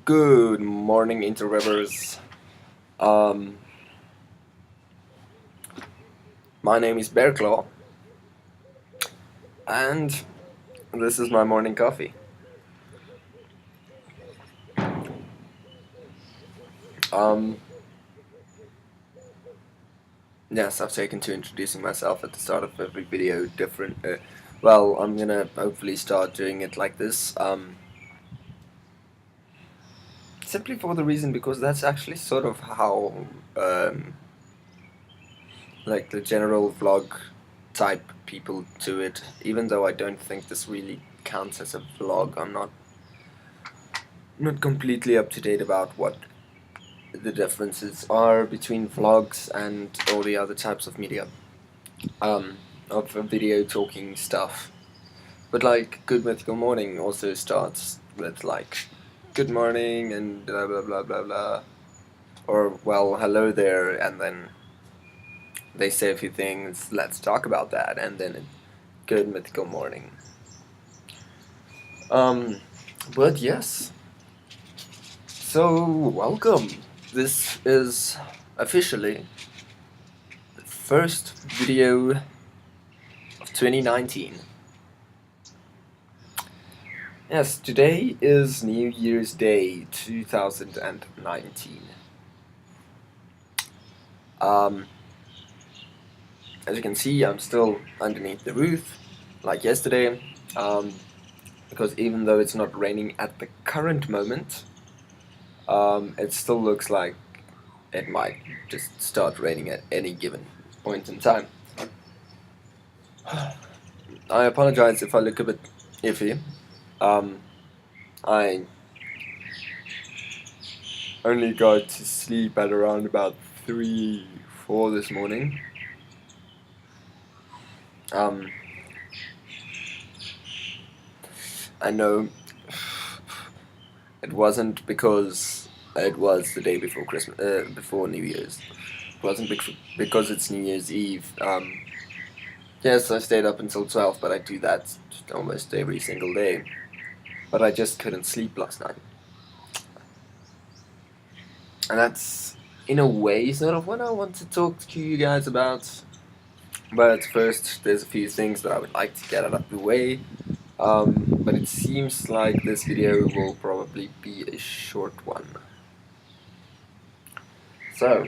Good morning, interwebers. Um, my name is Bearclaw, and this is my morning coffee. Um, yes, I've taken to introducing myself at the start of every video different. Well, I'm gonna hopefully start doing it like this. Simply for the reason because that's actually sort of how, like the general vlog type people do it. Even though I don't think this really counts as a vlog, I'm not completely up to date about what the differences are between vlogs and all the other types of media, of video talking stuff. But like Good Mythical Morning also starts with like good morning and blah blah blah blah blah, or well hello there, and then they say a few things, let's talk about that, and then Good Mythical Morning. But yes, so welcome. This is officially the first video of 2019. Yes, today is New Year's Day 2019. As you can see, I'm still underneath the roof like yesterday, because even though it's not raining at the current moment, it still looks like it might just start raining at any given point in time. I apologize if I look a bit iffy. I only got to sleep at around about 3, 4 this morning. I know it wasn't because it was the day before Christmas, before New Year's. It wasn't because it's New Year's Eve. Yes, I stayed up until 12, but I do that almost every single day. But I just couldn't sleep last night. And that's, in a way, sort of what I want to talk to you guys about. But first, there's a few things that I would like to get out of the way. But it seems like this video will probably be a short one. So,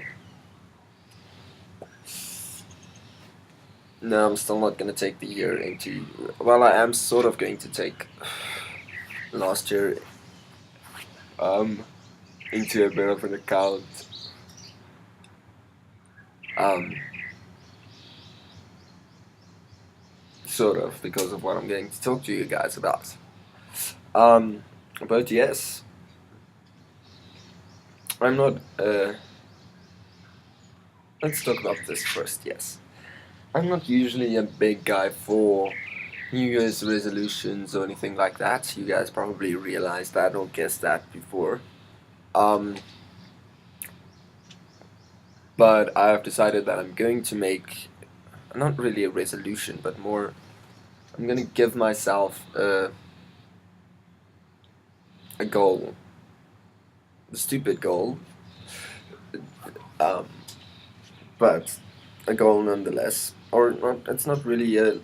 no, I'm still not going to take the year into... Well, I am sort of going to take last year into a bit of an account. Sort of, because of what I'm going to talk to you guys about. But yes, I'm not, let's talk about this first, yes. I'm not usually a big guy for New Year's resolutions or anything like that. You guys probably realized that or guessed that before. But I have decided that I'm going to make, not really a resolution, but more, I'm going to give myself a goal. A stupid goal. But a goal nonetheless. Or not, it's not really a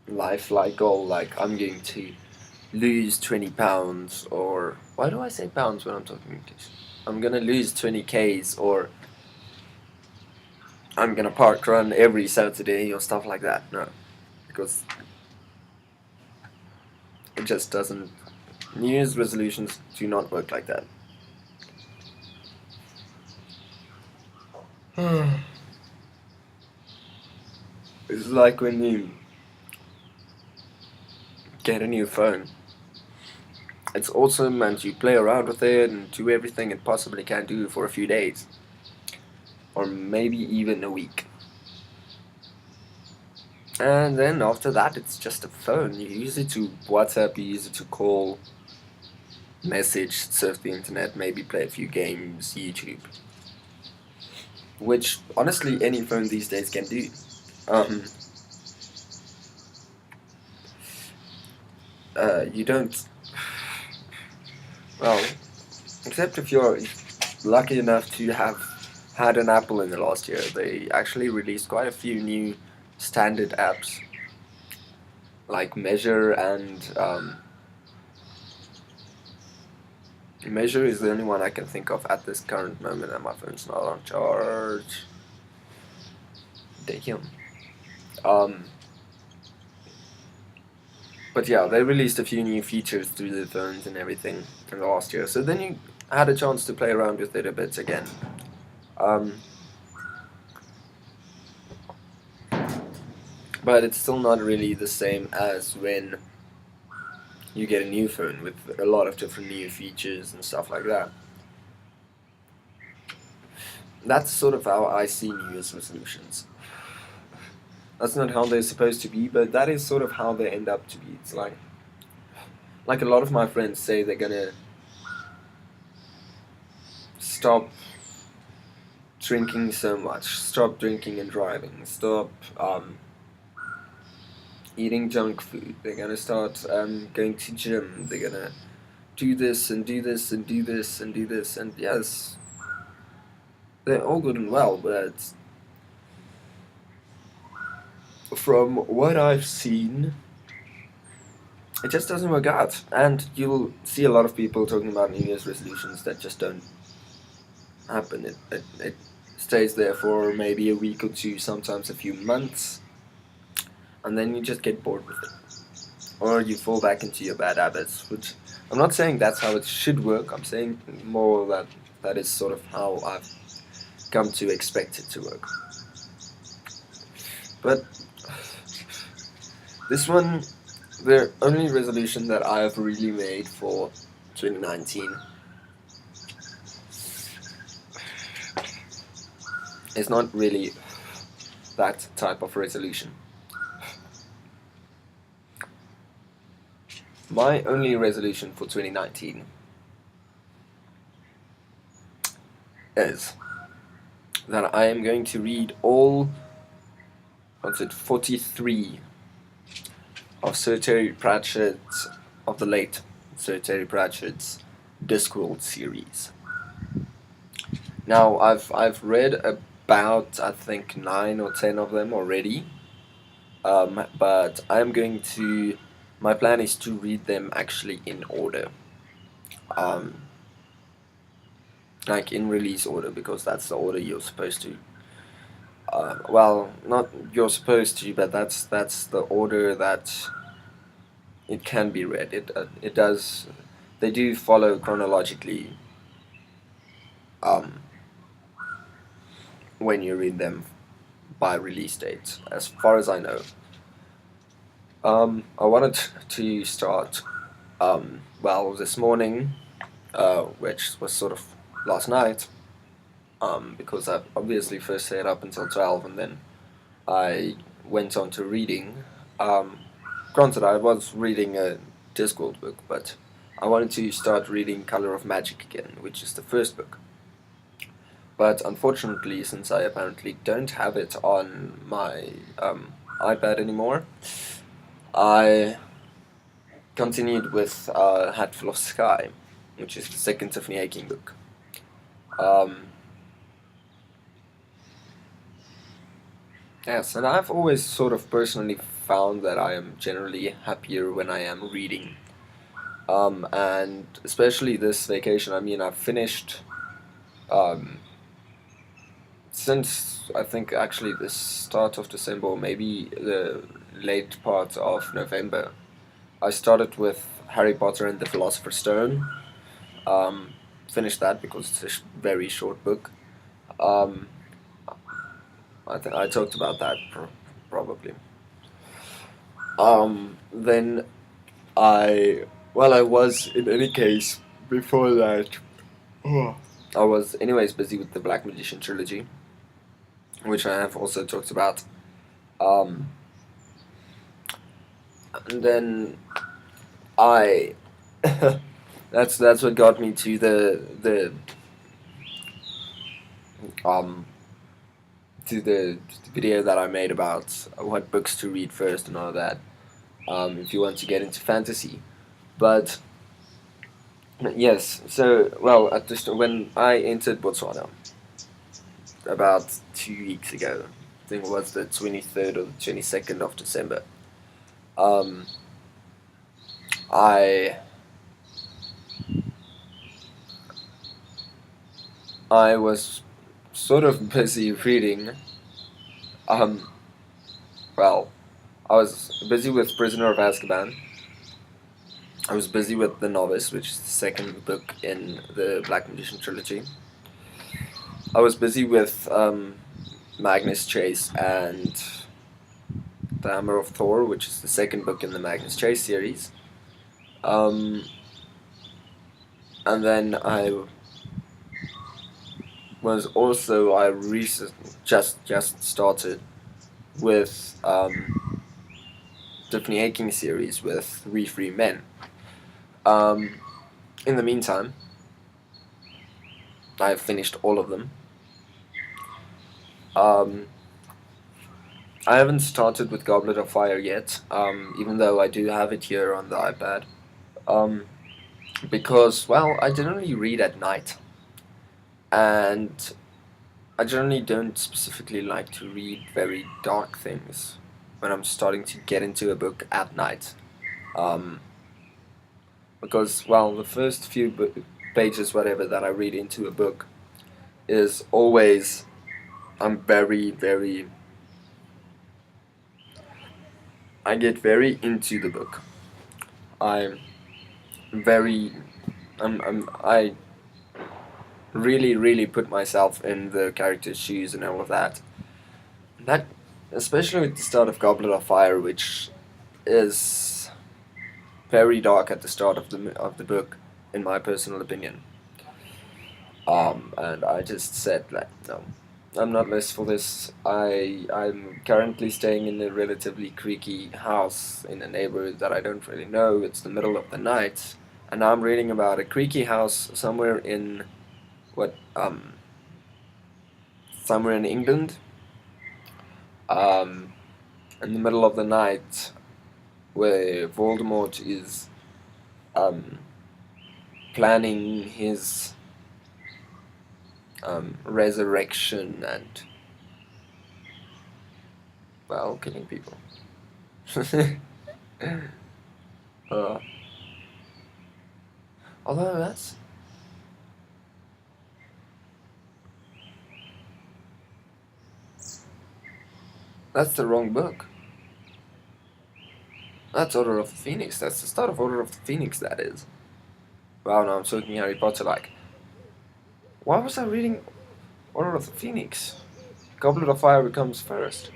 lifelike goal, like I'm going to lose 20 pounds, or why do I say pounds when I'm talking English? I'm gonna lose 20 Ks, or I'm gonna park run every Saturday or stuff like that. No, because it just doesn't. New Year's resolutions do not work like that. It's like when you get a new phone. It's awesome and you play around with it and do everything it possibly can do for a few days. Or maybe even a week. And then after that it's just a phone. You use it to WhatsApp, you use it to call, message, surf the internet, maybe play a few games, YouTube. Which, honestly, any phone these days can do. You don't... Well, except if you're lucky enough to have had an Apple in the last year, they actually released quite a few new standard apps like Measure and Measure is the only one I can think of at this current moment, and my phone's not on charge. Damn. Um, but yeah, they released a few new features through the phones and everything in the last year, so then you had a chance to play around with it a bit again. Um, but it's still not really the same as when you get a new phone with a lot of different new features and stuff like that. That's sort of how I see New Year's resolutions. That's not how they're supposed to be, but that is sort of how they end up to be. It's like a lot of my friends say they're gonna stop drinking so much, stop drinking and driving, stop eating junk food. They're gonna start going to gym. They're gonna do this and do this and do this and do this. And yes, they're all good and well, but from what I've seen, it just doesn't work out. And you'll see a lot of people talking about New Year's resolutions that just don't happen. It stays there for maybe a week or two, sometimes a few months, and then you just get bored with it. Or you fall back into your bad habits, which I'm not saying that's how it should work. I'm saying more that that is sort of how I've come to expect it to work. But this one, the only resolution that I have really made for 2019 is not really that type of resolution. My only resolution for 2019 is that I am going to read all, 43 of Sir Terry Pratchett's, of the late Sir Terry Pratchett's Discworld series. Now, I've read about, I think, 9 or 10 of them already, but I'm going to, my plan is to read them actually in order. Like in release order, because that's the order you're supposed to. Well, not you're supposed to, but that's the order that it can be read. It does. They do follow chronologically. When you read them by release date, as far as I know. I wanted to start. Well, this morning, which was sort of last night. Because I obviously first stayed up until 12 and then I went on to reading. Granted, I was reading a Discworld book, but I wanted to start reading Color of Magic again, which is the first book. But unfortunately, since I apparently don't have it on my iPad anymore, I continued with Hatful of Sky, which is the second Tiffany Aching book. Yes, and I've always sort of personally found that I am generally happier when I am reading. And especially this vacation, I mean, I've finished, since I think actually the start of December, or maybe the late part of November, I started with Harry Potter and the Philosopher's Stone. Finished that because it's a very short book. I talked about that probably. Then I was in any case before that. I was anyways busy with the Black Magician trilogy, which I have also talked about. And then I that's what got me to the to the video that I made about what books to read first and all that, if you want to get into fantasy. But Yes. So, well, when I entered Botswana about 2 weeks ago, I think it was the 23rd or the 22nd of December. Um, I I was sort of busy reading. Um, well, I was busy with Prisoner of Azkaban. I was busy with The Novice, which is the second book in the Black Magician trilogy. I was busy with Magnus Chase and The Hammer of Thor, which is the second book in the Magnus Chase series. Um, and then I recently just started with Tiffany Aching series with We Free Men. Um, in the meantime, I've finished all of them. Um, I haven't started with Goblet of Fire yet, even though I do have it here on the iPad. Um, because, well, I generally read at night, and I generally don't specifically like to read very dark things when I'm starting to get into a book at night. Um, because, well, the first few pages, whatever, that I read into a book is always, I'm very, very, I get very into the book. I'm very, I really, really put myself in the character's shoes and all of that. That, especially with the start of Goblet of Fire, which is very dark at the start of the book, in my personal opinion. And I just said that no, I'm not less for this. I'm currently staying in a relatively creaky house in a neighborhood that I don't really know. It's the middle of the night, and I'm reading about a creaky house what somewhere in England. Um, in the middle of the night, where Voldemort is um, planning his resurrection and, well, killing people. uh, although that's the wrong book. That's Order of the Phoenix. That's the start of Order of the Phoenix, that is. Wow, now I'm talking Harry Potter like. Why was I reading Order of the Phoenix? Goblet of Fire becomes first.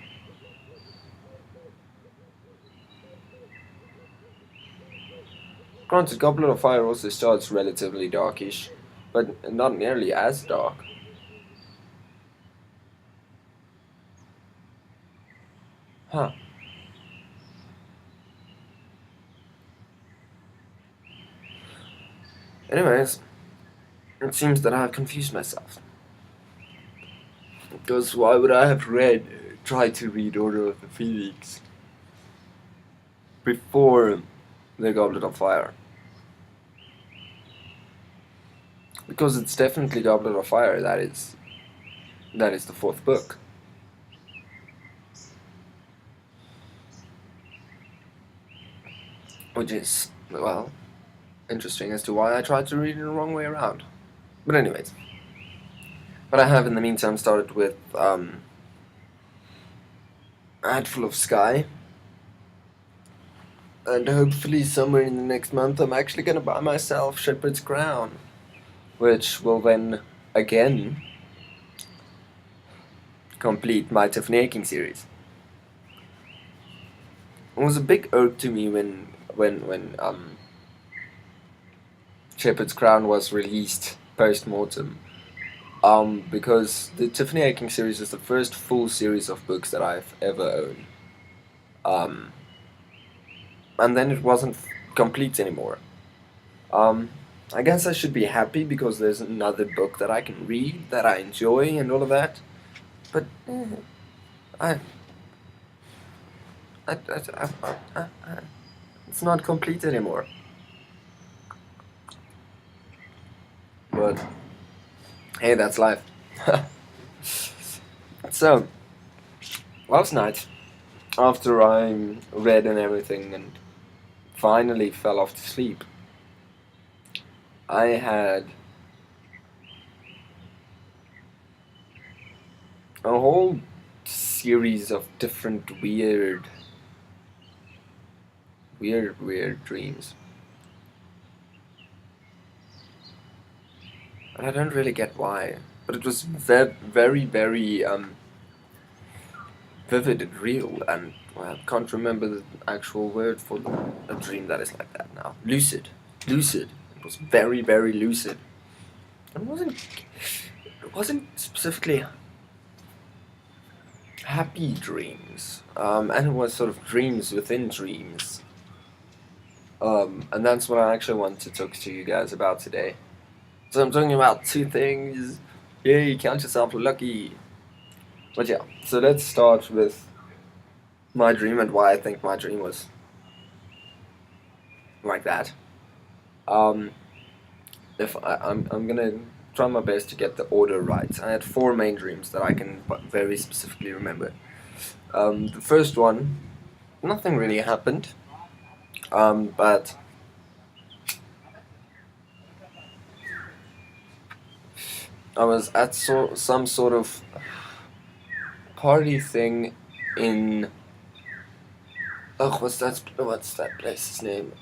Granted, Goblet of Fire also starts relatively darkish, but not nearly as dark. Huh. Anyways, it seems that I have confused myself. Because why would I have tried to read Order of the Phoenix before the Goblet of Fire? Because it's definitely Goblet of Fire that is the fourth book. Which is, well, interesting as to why I tried to read it the wrong way around. But anyways. But I have in the meantime started with A Hatful of Sky. And hopefully somewhere in the next month I'm actually gonna buy myself Shepherd's Crown. Which will then, again, complete my Tiffany Aching series. It was a big irk to me when Shepherd's Crown was released post-mortem. Because the Tiffany Aching series is the first full series of books that I've ever owned. And then it wasn't complete anymore. I guess I should be happy because there's another book that I can read that I enjoy and all of that. But I, it's not complete anymore. but hey, that's life. So, last night, after I read and everything and finally fell off to sleep, I had a whole series of different weird dreams. And I don't really get why, but it was very vivid and real, and well, I can't remember the actual word for a dream that is like that now. Lucid. Lucid. It was very lucid. It wasn't specifically happy dreams, and it was sort of dreams within dreams. And that's what I actually want to talk to you guys about today. So I'm talking about two things. Yay, count yourself lucky. But yeah, so let's start with my dream and why I think my dream was like that. If I'm gonna try my best to get the order right. I had 4 main dreams that I can very specifically remember. The first one, nothing really happened, but I was at some sort of party thing in what's that place's name?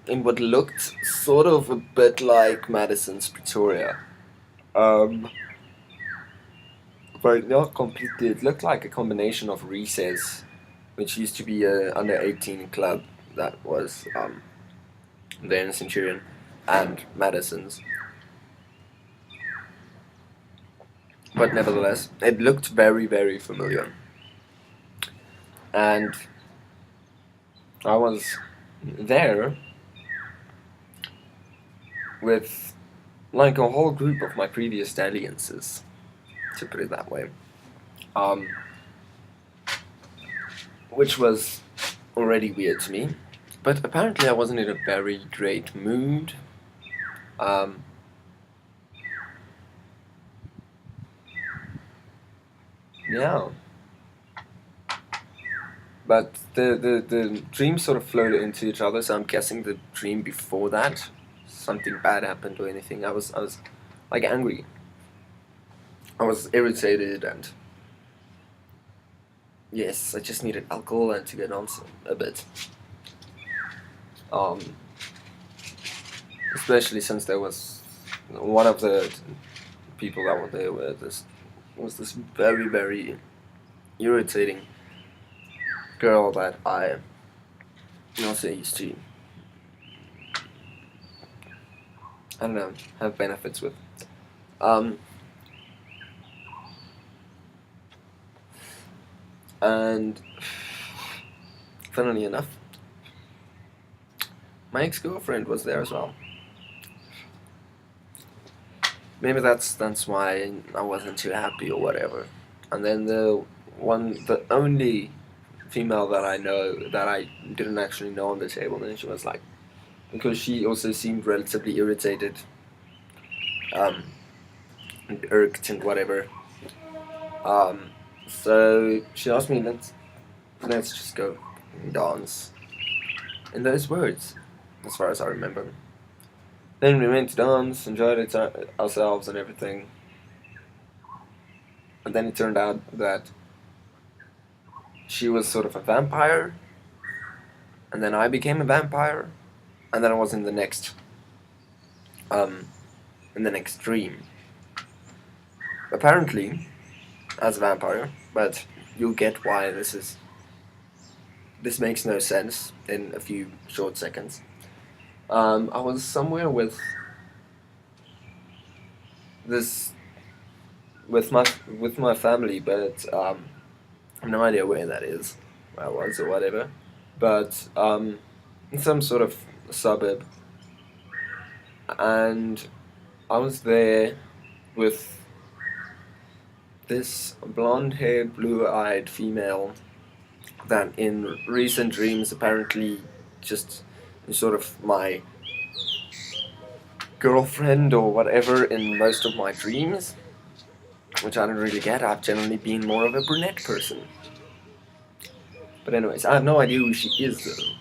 In what looked sort of a bit like Madison's Pretoria. But not completely. It looked like a combination of Recess, which used to be a under 18 club that was there in Centurion, and Madison's. But nevertheless, it looked very familiar. And I was there with like a whole group of my previous dalliances, to put it that way. Which was already weird to me. But apparently I wasn't in a very great mood. Yeah. But the dreams sort of flowed into each other, so I'm guessing the dream before that, something bad happened or anything. I was like angry. I was irritated, and yes, I just needed alcohol and to get on a bit. Especially since there was one of the people that were there was this very irritating girl that I also used to, I don't know, have benefits with. And funnily enough, my ex-girlfriend was there as well. Maybe that's why I wasn't too happy or whatever. And then the only female that I know that I didn't actually know on the table, and she was like, because she also seemed relatively irritated, and irked and whatever. So she asked me, let's just go dance. In those words, as far as I remember. Then we went to dance, enjoyed it ourselves and everything. And then it turned out that she was sort of a vampire, and then I became a vampire, and then I was in the next dream. Apparently, as a vampire, but you'll get why this makes no sense in a few short seconds. I was somewhere with my family, but I have no idea where that is, where I was or whatever. But in some sort of suburb, and I was there with this blonde-haired, blue-eyed female that in recent dreams apparently just sort of my girlfriend or whatever in most of my dreams, which I don't really get. I've generally been more of a brunette person. But anyways, I have no idea who she is though.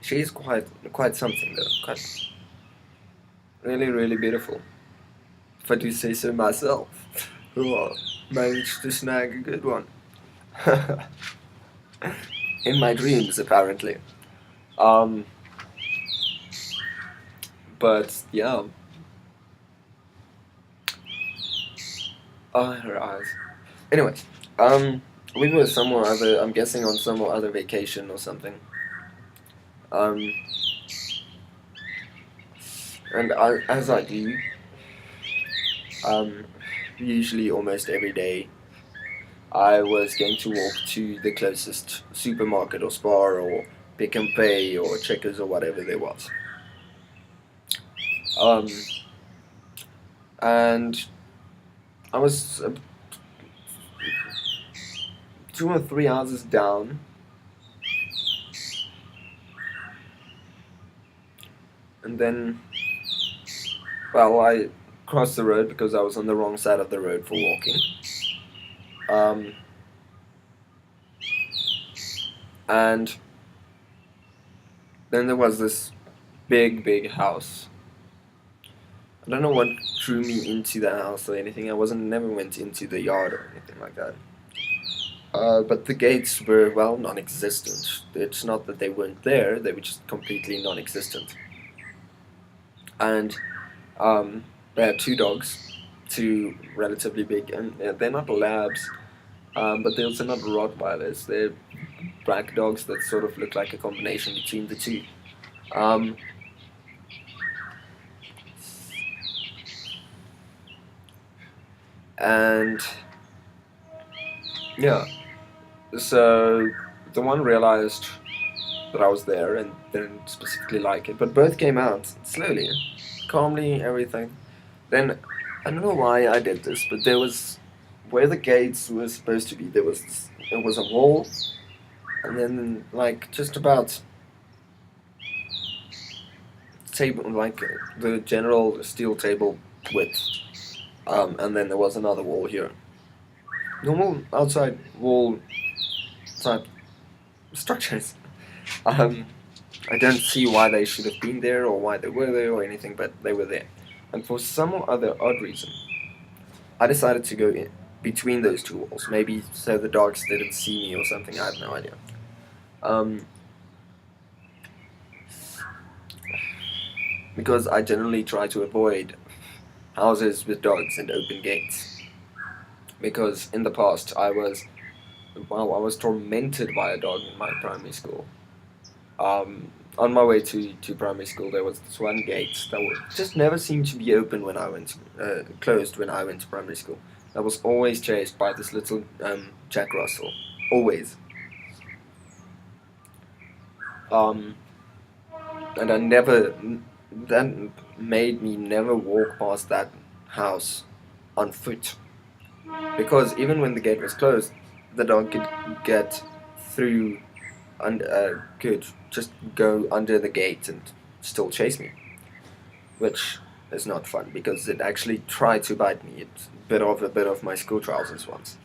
She is quite something though. Quite really beautiful. If I do say so myself. Oh, managed to snag a good one. In my dreams, apparently. But yeah. Oh, her eyes. Anyways, we were somewhere other. I'm guessing on some other vacation or something. Um, and as I do, um, usually almost every day, I was going to walk to the closest supermarket or Spar or Pick and Pay or Checkers or whatever there was. And I was 2 or 3 houses down, and then, well, I crossed the road because I was on the wrong side of the road for walking. And then there was this big house. I don't know what drew me into the house or anything. I never went into the yard or anything like that. But the gates were, well, non-existent. It's not that they weren't there, they were just completely non-existent. And they had 2 dogs, 2 relatively big, and they're not labs, but they're also not Rottweilers. They're black dogs that sort of look like a combination between the 2. And yeah, so the one realized that I was there and didn't specifically like it, but both came out slowly, calmly, everything. Then, I don't know why I did this, but there was, where the gates were supposed to be, there was a wall, and then, like, just about table, like, the general steel table width, and then there was another wall here. Normal outside wall type structures. I don't see why they should have been there or why they were there or anything, but they were there. And for some other odd reason, I decided to go in between those 2 walls. Maybe so the dogs didn't see me or something, I have no idea. Because I generally try to avoid houses with dogs and open gates. Because in the past I was tormented by a dog in my primary school. On my way to primary school, there was this one gate that just never seemed to be open when I went closed when I went to primary school. I was always chased by this little Jack Russell, always. And that made me never walk past that house on foot, because even when the gate was closed, the dog could get through and could just go under the gate and still chase me, which is not fun because it actually tried to bite me. It bit off a bit of my school trousers once.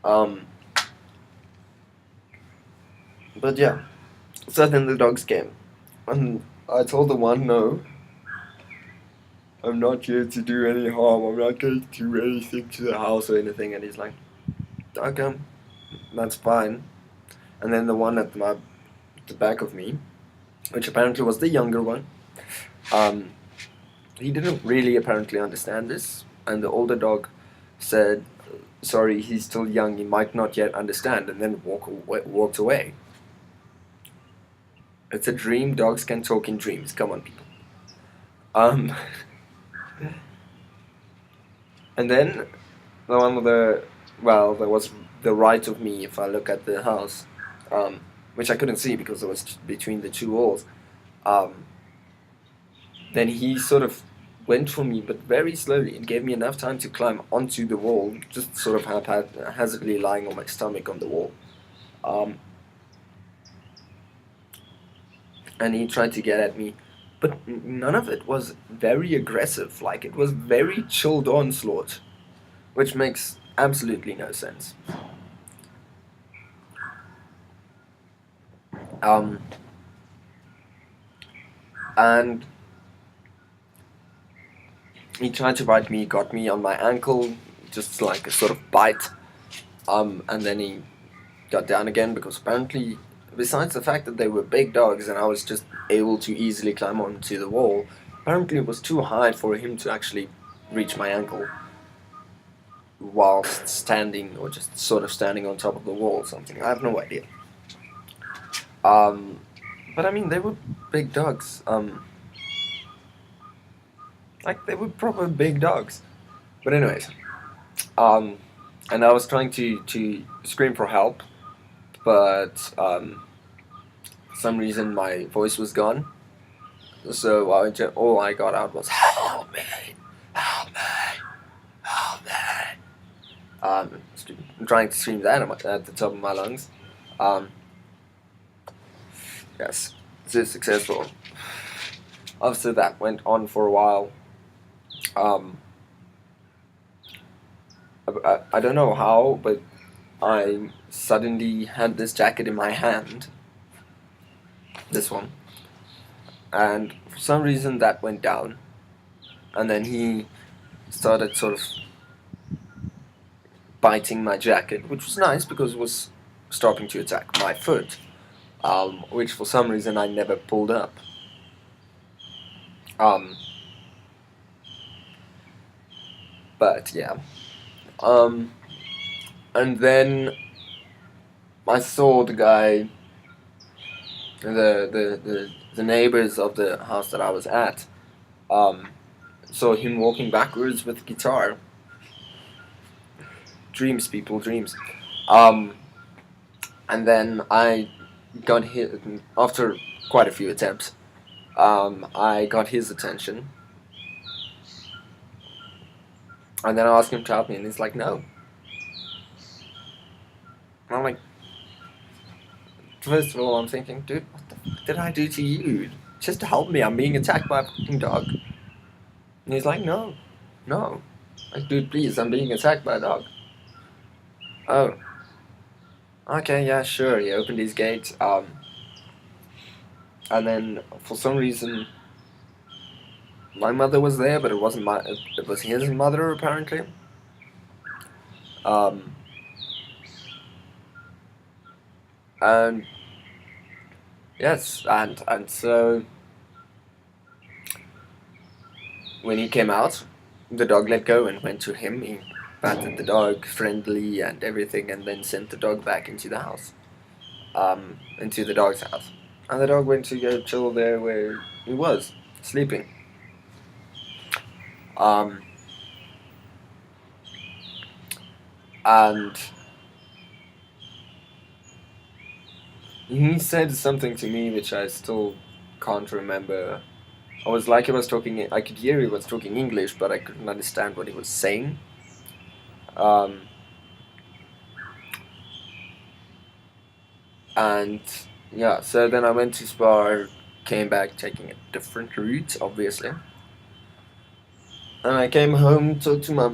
But yeah, so then the dogs came, and I told the one, no, I'm not here to do any harm, I'm not going to do anything to the house or anything, and he's like, okay, that's fine. And then the one at the back of me, which apparently was the younger one, he didn't really apparently understand this, and the older dog said, sorry, he's still young, he might not yet understand, and then walked away. It's a dream, dogs can talk in dreams, come on people. And then the one with there was the right of me if I look at the house, which I couldn't see because it was between the 2 walls. Then he sort of went for me, but very slowly, and gave me enough time to climb onto the wall, just sort of haphazardly lying on my stomach on the wall. And he tried to get at me but none of it was very aggressive. Like, it was very chilled onslaught, which makes absolutely no sense. Um, and he tried to bite me, got me on my ankle, just like a sort of bite. And then he got down again because apparently, besides the fact that they were big dogs and I was just able to easily climb onto the wall, apparently it was too high for him to actually reach my ankle whilst standing or just sort of standing on top of the wall or something. I have no idea. Um, but I mean, they were big dogs. Like, they were proper big dogs. But anyways, and I was trying to scream for help, but for some reason my voice was gone. So all I got out was "Help me! Help me! Help me!" Trying to scream that at the top of my lungs. Um, yes, this is successful. After that went on for a while. Um, I don't know how, but I suddenly had this jacket in my hand. This one. And for some reason that went down. And then he started sort of biting my jacket, which was nice because it was starting to attack my foot, which for some reason I never pulled up. But yeah. And then I saw the guy, the neighbors of the house that I was at, saw him walking backwards with a guitar. Dreams, people, dreams. And then I got hit after quite a few attempts. I got his attention, and then I asked him to help me, and he's like, "No." And I'm like, first of all, I'm thinking, dude, what the fuck did I do to you? Just to help me, I'm being attacked by a fucking dog. And he's like, no. Like, dude, please, I'm being attacked by a dog. Oh. Okay, yeah, sure. He opened his gate, and then, for some reason, my mother was there, but it wasn't it was his mother, apparently. And, yes, and so, when he came out, the dog let go and went to him. He patted the dog friendly and everything, and then sent the dog back into the house, into the dog's house. And the dog went to go chill there where he was, sleeping. And he said something to me which I still can't remember. I could hear he was talking English, but I couldn't understand what he was saying. And yeah, so then I went to Spar, came back taking a different route, obviously. And I came home, talked to my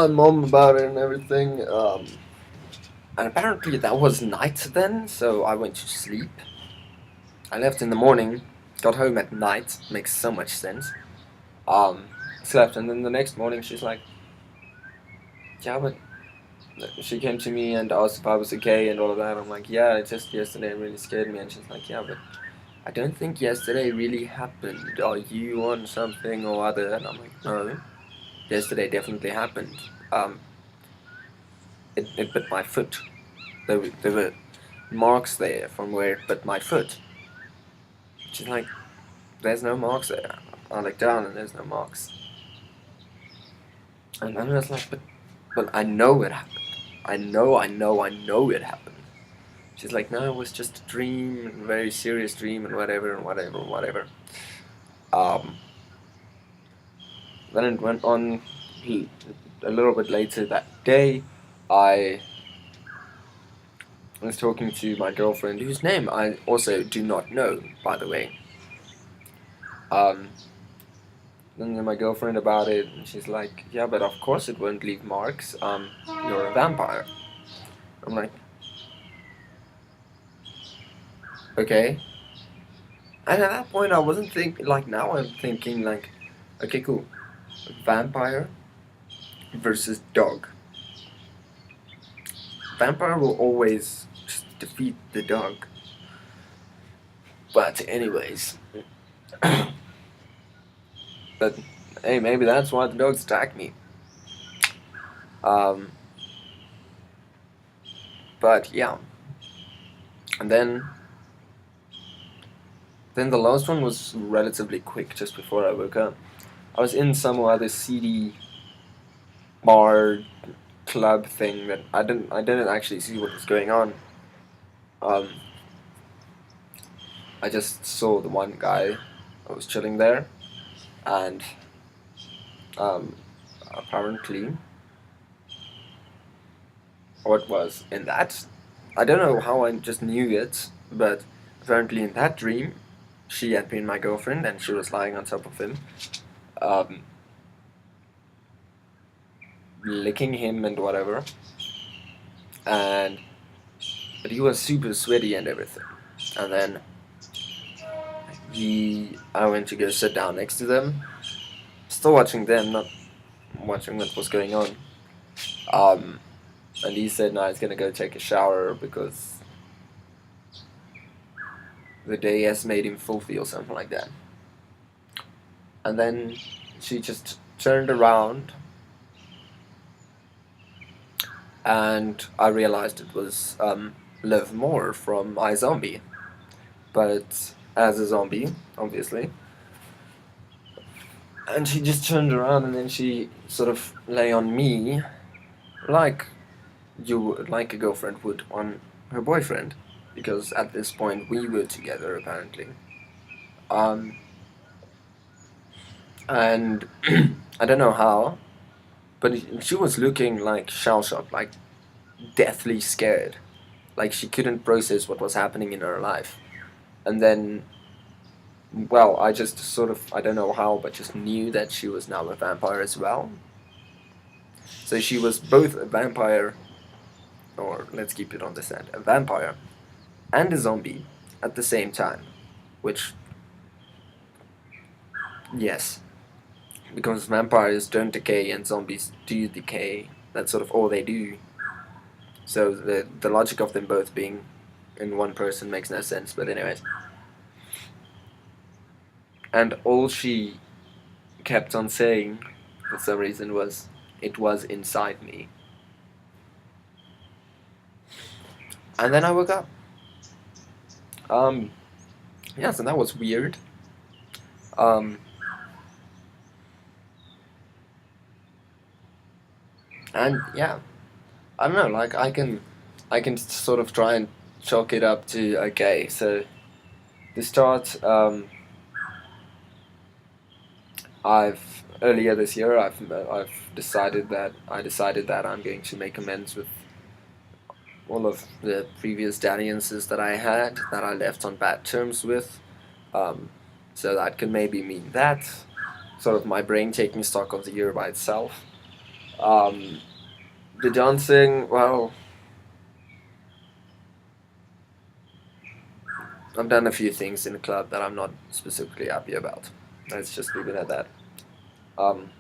mom about it and everything. And apparently that was night then, so I went to sleep. I left in the morning, got home at night, makes so much sense. Slept, and then the next morning she's like, yeah, but she came to me and asked if I was okay and all of that. I'm like, yeah, just yesterday really scared me. And she's like, yeah, but I don't think yesterday really happened. Are you on something or other? And I'm like, no, yesterday definitely happened. It bit my foot. There were marks there from where it bit my foot. She's like, there's no marks there. I look down and there's no marks. And I was like, but I know it happened. I know it happened. She's like, no, it was just a dream, a very serious dream, and whatever. Then it went on a little bit later that day. I I was talking to my girlfriend, whose name I also do not know, by the way. Then to my girlfriend about it, and she's like, "Yeah, but of course it won't leave marks. You're a vampire." I'm like, "Okay." And at that point, I wasn't thinking like now. I'm thinking like, "Okay, cool. Vampire versus dog. Vampire will always just defeat the dog." But anyways, but hey, maybe that's why the dogs attack me. Um, but yeah, and then the last one was relatively quick, just before I woke up. I was in some other seedy bar club thing that I didn't actually see what was going on. Um, I just saw the one guy that was chilling there, and apparently what was in that, I don't know how I just knew it, but apparently in that dream, she had been my girlfriend and she was lying on top of him, um, licking him and whatever, and but he was super sweaty and everything, and then I went to go sit down next to them, still watching them, not watching what was going on. Um, and he said, "No, he's gonna go take a shower because the day has made him filthy," or something like that. And then she just turned around, and I realized it was Liv Moore from iZombie, but as a zombie, obviously. And she just turned around, and then she sort of lay on me, like like a girlfriend would on her boyfriend, because at this point we were together apparently. Um, and I don't know how, but she was looking like shell shocked, like deathly scared, like she couldn't process what was happening in her life. And then, well, I just sort of, I don't know how, but just knew that she was now a vampire as well. So she was both a vampire, or let's keep it on this end, a vampire and a zombie at the same time. Which, yes, because vampires don't decay and zombies do decay. That's sort of all they do. So the logic of them both being in one person makes no sense. But anyways, and all she kept on saying for some reason was, "It was inside me." And then I woke up. Yeah, so that was weird. Um, and yeah, I don't know. Like I can sort of try and chalk it up to, okay. So the start. I've earlier this year. I've decided that I'm going to make amends with all of the previous dalliances that I had, that I left on bad terms with. Um, so that could maybe mean that, sort of my brain taking stock of the year by itself. Um, the dancing, well, I've done a few things in the club that I'm not specifically happy about. Let's just leave it at that. Um,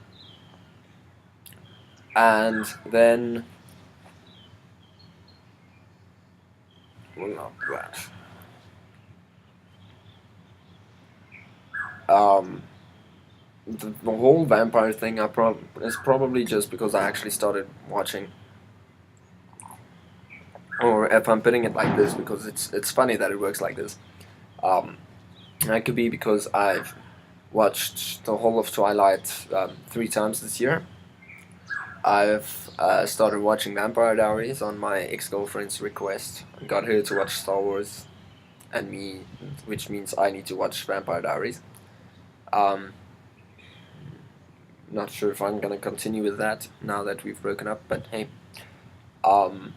and then, well, not that. Um, the whole vampire thing is probably just because I actually started watching, or if I'm putting it like this, because it's funny that it works like this. Um, that could be because I've watched the whole of Twilight 3 times this year. I've started watching Vampire Diaries on my ex-girlfriend's request. I got her to watch Star Wars, and me, which means I need to watch Vampire Diaries. Um, Not sure if I'm gonna continue with that now that we've broken up, but hey. Um,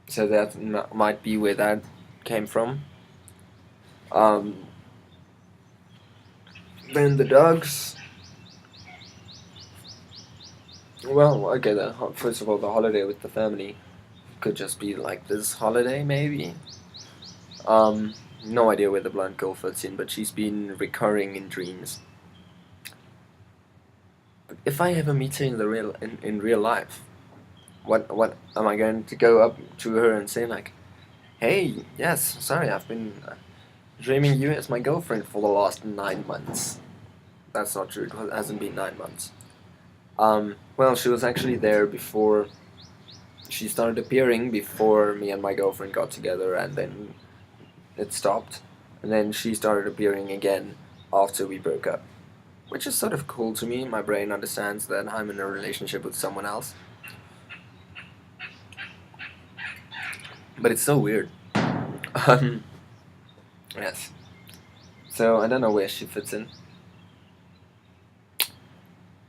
So that might be where that came from. Um, then the dogs. Well, okay. First of all, the holiday with the family could just be like this holiday, maybe. No idea where the blonde girl fits in, but she's been recurring in dreams. But if I ever meet her in real life, what am I going to go up to her and say like, "Hey, yes, sorry, I've been dreaming you as my girlfriend for the last 9 months." That's not true. It hasn't been 9 months. Well, she was actually there before she started appearing before me and my girlfriend got together, and then it stopped, and then she started appearing again after we broke up, which is sort of cool to me. My brain understands that I'm in a relationship with someone else, but it's so weird. Um, yes. So I don't know where she fits in,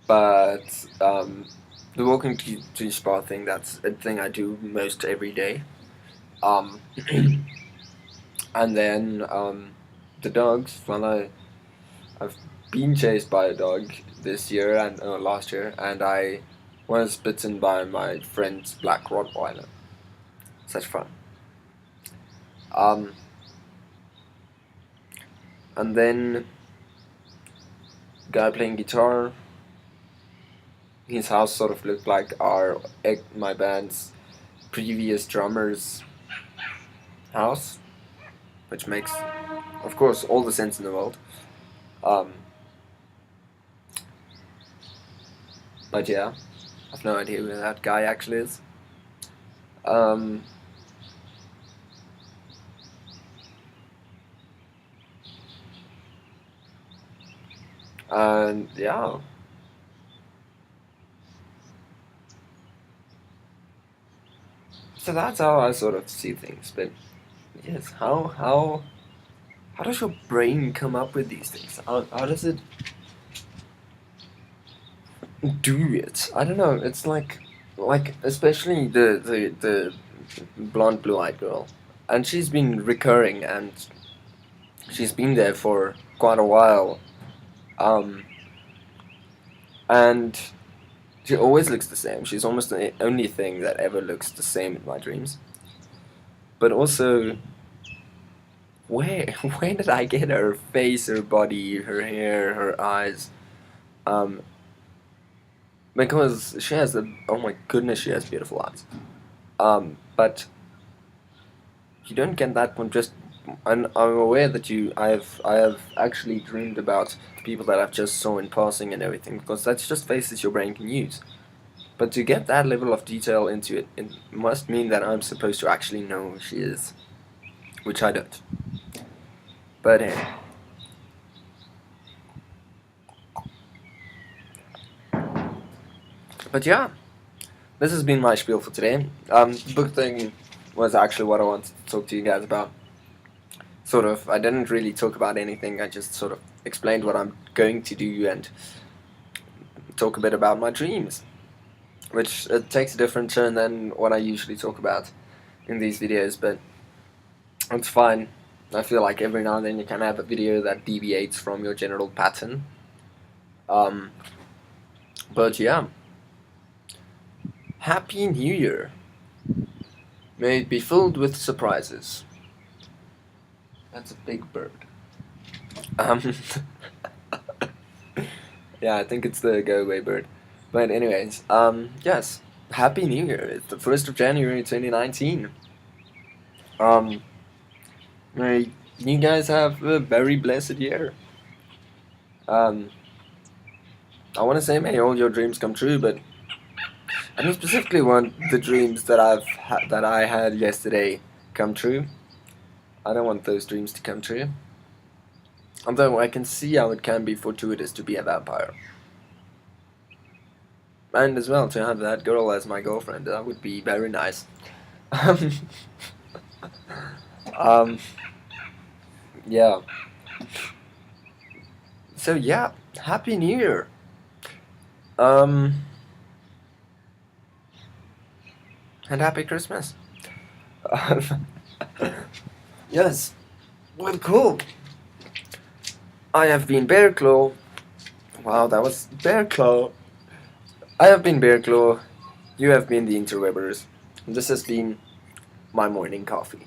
but the walking to spa thing, that's a thing I do most every day. Um, and then the dogs. Well, I've been chased by a dog this year and last year, and I was bitten by my friend's black Rottweiler. Such fun. Um, and then guy playing guitar. His house sort of looked like my band's previous drummer's house, which makes, of course, all the sense in the world. Um, but yeah, I've no idea who that guy actually is. Um, and yeah. So that's how I sort of see things. But yes, how does your brain come up with these things? How does it do it? I don't know. It's like especially the blonde blue-eyed girl, and she's been recurring, and she's been there for quite a while. Um, and she always looks the same. She's almost the only thing that ever looks the same in my dreams. But also, where did I get her face, her body, her hair, her eyes? Um, because she has oh my goodness, she has beautiful eyes. But you don't get that from just. I'm aware that I have actually dreamed about people that I've just saw in passing and everything, because that's just faces your brain can use. But to get that level of detail into it, it must mean that I'm supposed to actually know who she is, which I don't. But hey. But yeah, this has been my spiel for today. The book thing was actually what I wanted to talk to you guys about. Sort of, I didn't really talk about anything, I just sort of explained what I'm going to do and talk a bit about my dreams. Which takes a different turn than what I usually talk about in these videos, but it's fine. I feel like every now and then you can have a video that deviates from your general pattern. But yeah. Happy New Year. May it be filled with surprises. That's a big bird. Yeah, I think it's the go-away bird. But anyways, yes. Happy New Year. It's the 1st of January 2019. May you guys have a very blessed year. I want to say may all your dreams come true, but I don't specifically want the dreams that that I had yesterday come true. I don't want those dreams to come true. Although I can see how it can be fortuitous to be a vampire. And as well, to have that girl as my girlfriend, that would be very nice. Yeah. So yeah, Happy New Year. And Happy Christmas. Yes. Well, cool. I have been Bearclaw. Wow, that was Bearclaw. I have been Bearclaw. You have been the interwebers. This has been my morning coffee.